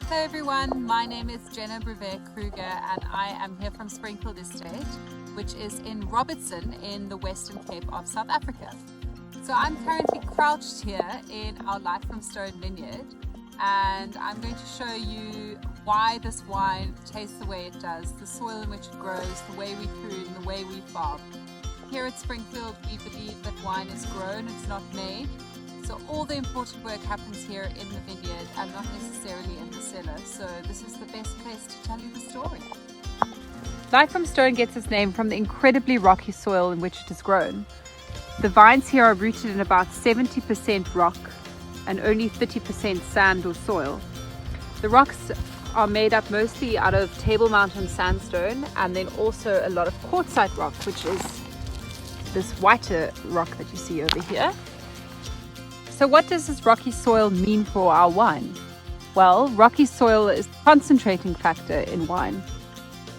Hello everyone, my name is Jenna Brevet-Kruger and I am here from Springfield Estate, which is in Robertson in the Western Cape of South Africa. So I'm currently crouched here in our Life from Stone vineyard, and I'm going to show you why this wine tastes the way it does, the soil in which it grows, the way we prune, the way we farm. Here at Springfield we believe that wine is grown, it's not made. So all the important work happens here in the vineyard and not necessarily in the cellar. So this is the best place to tell you the story. Life from Stone gets its name from the incredibly rocky soil in which it is grown. The vines here are rooted in about 70% rock and only 30% sand or soil. The rocks are made up mostly out of Table Mountain sandstone and then also a lot of quartzite rock, which is this whiter rock that you see over here. So what does this rocky soil mean for our wine? Well, rocky soil is the concentrating factor in wine.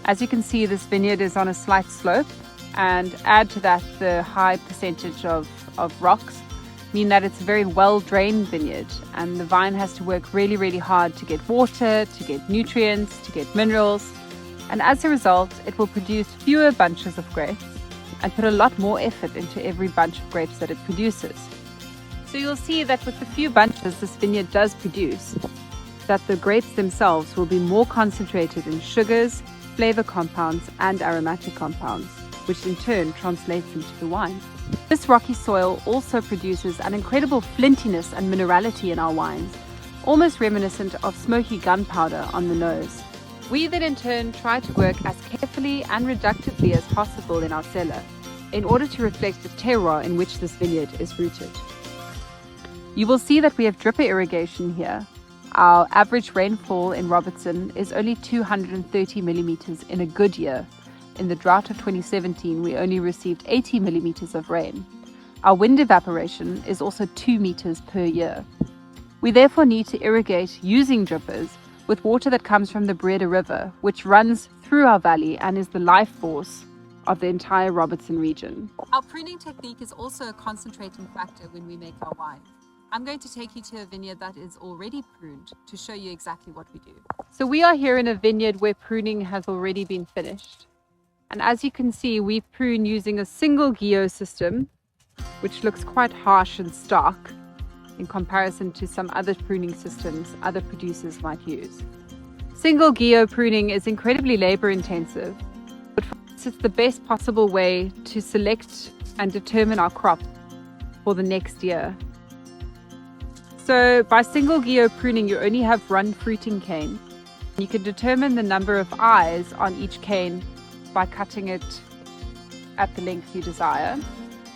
As you can see, this vineyard is on a slight slope, and add to that the high percentage of rocks mean that it's a very well-drained vineyard, and the vine has to work really, really hard to get water, to get nutrients, to get minerals, and as a result, it will produce fewer bunches of grapes and put a lot more effort into every bunch of grapes that it produces. So you'll see that with the few bunches this vineyard does produce, that the grapes themselves will be more concentrated in sugars, flavor compounds and aromatic compounds, which in turn translates into the wine. This rocky soil also produces an incredible flintiness and minerality in our wines, almost reminiscent of smoky gunpowder on the nose. We then in turn try to work as carefully and reductively as possible in our cellar, in order to reflect the terroir in which this vineyard is rooted. You will see that we have dripper irrigation here. Our average rainfall in Robertson is only 230 millimeters in a good year. In the drought of 2017, we only received 80 millimeters of rain. Our wind evaporation is also 2 meters per year. We therefore need to irrigate using drippers with water that comes from the Breda River, which runs through our valley and is the life force of the entire Robertson region. Our pruning technique is also a concentrating factor when we make our wine. I'm going to take you to a vineyard that is already pruned to show you exactly what we do. So we are here in a vineyard where pruning has already been finished. And as you can see, we prune using a single guillot system, which looks quite harsh and stark in comparison to some other pruning systems other producers might use. Single guillot pruning is incredibly labor intensive, but for us it's the best possible way to select and determine our crop for the next year. So by single guillot pruning, you only have one fruiting cane. You can determine the number of eyes on each cane by cutting it at the length you desire.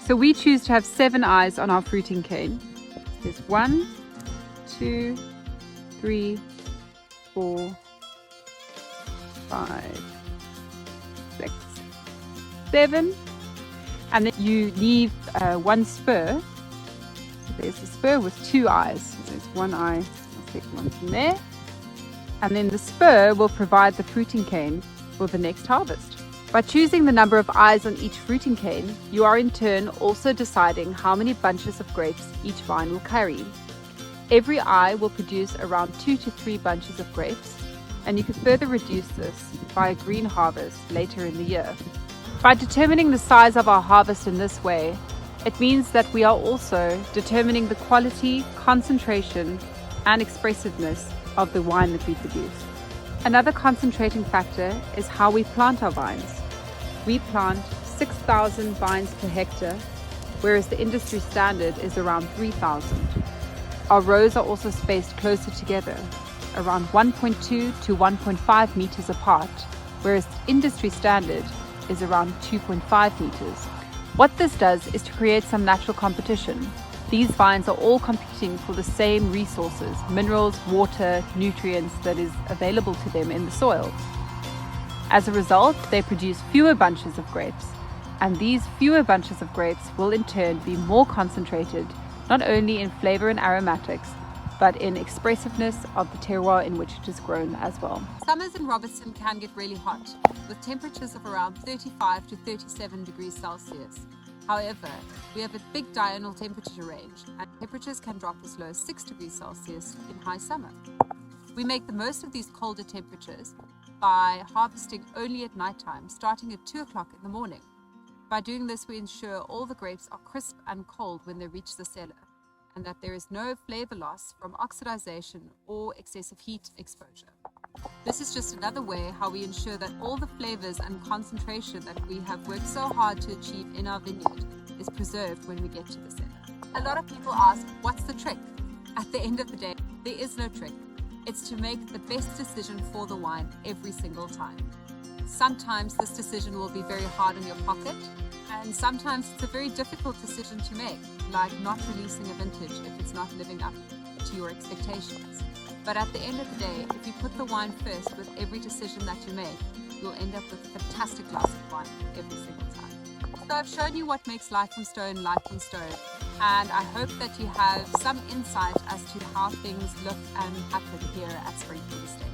So we choose to have 7 eyes on our fruiting cane. There's 1, 2, 3, 4, 5, 6, 7. And then you leave one spur. There's a spur with 2 eyes. So there's 1 eye, I'll take one from there. And then the spur will provide the fruiting cane for the next harvest. By choosing the number of eyes on each fruiting cane, you are in turn also deciding how many bunches of grapes each vine will carry. Every eye will produce around 2 to 3 bunches of grapes, and you can further reduce this by a green harvest later in the year. By determining the size of our harvest in this way, it means that we are also determining the quality, concentration, and expressiveness of the wine that we produce. Another concentrating factor is how we plant our vines. We plant 6,000 vines per hectare, whereas the industry standard is around 3,000. Our rows are also spaced closer together, around 1.2 to 1.5 meters apart, whereas the industry standard is around 2.5 meters. What this does is to create some natural competition. These vines are all competing for the same resources, minerals, water, nutrients that is available to them in the soil. As a result, they produce fewer bunches of grapes, and these fewer bunches of grapes will in turn be more concentrated, not only in flavor and aromatics, but in expressiveness of the terroir in which it is grown as well. Summers in Robertson can get really hot, with temperatures of around 35 to 37 degrees Celsius. However, we have a big diurnal temperature range, and temperatures can drop as low as 6 degrees Celsius in high summer. We make the most of these colder temperatures by harvesting only at nighttime, starting at 2 o'clock in the morning. By doing this, we ensure all the grapes are crisp and cold when they reach the cellar, and that there is no flavor loss from oxidization or excessive heat exposure. This is just another way how we ensure that all the flavors and concentration that we have worked so hard to achieve in our vineyard is preserved when we get to the cellar. A lot of people ask, what's the trick? At the end of the day, there is no trick. It's to make the best decision for the wine every single time. Sometimes this decision will be very hard on your pocket, and sometimes it's a very difficult decision to make, like not releasing a vintage if it's not living up to your expectations. But at the end of the day, if you put the wine first with every decision that you make, you'll end up with a fantastic glass of wine every single time. So I've shown you what makes life from stone, and I hope that you have some insight as to how things look and happen here at Springfield Estate.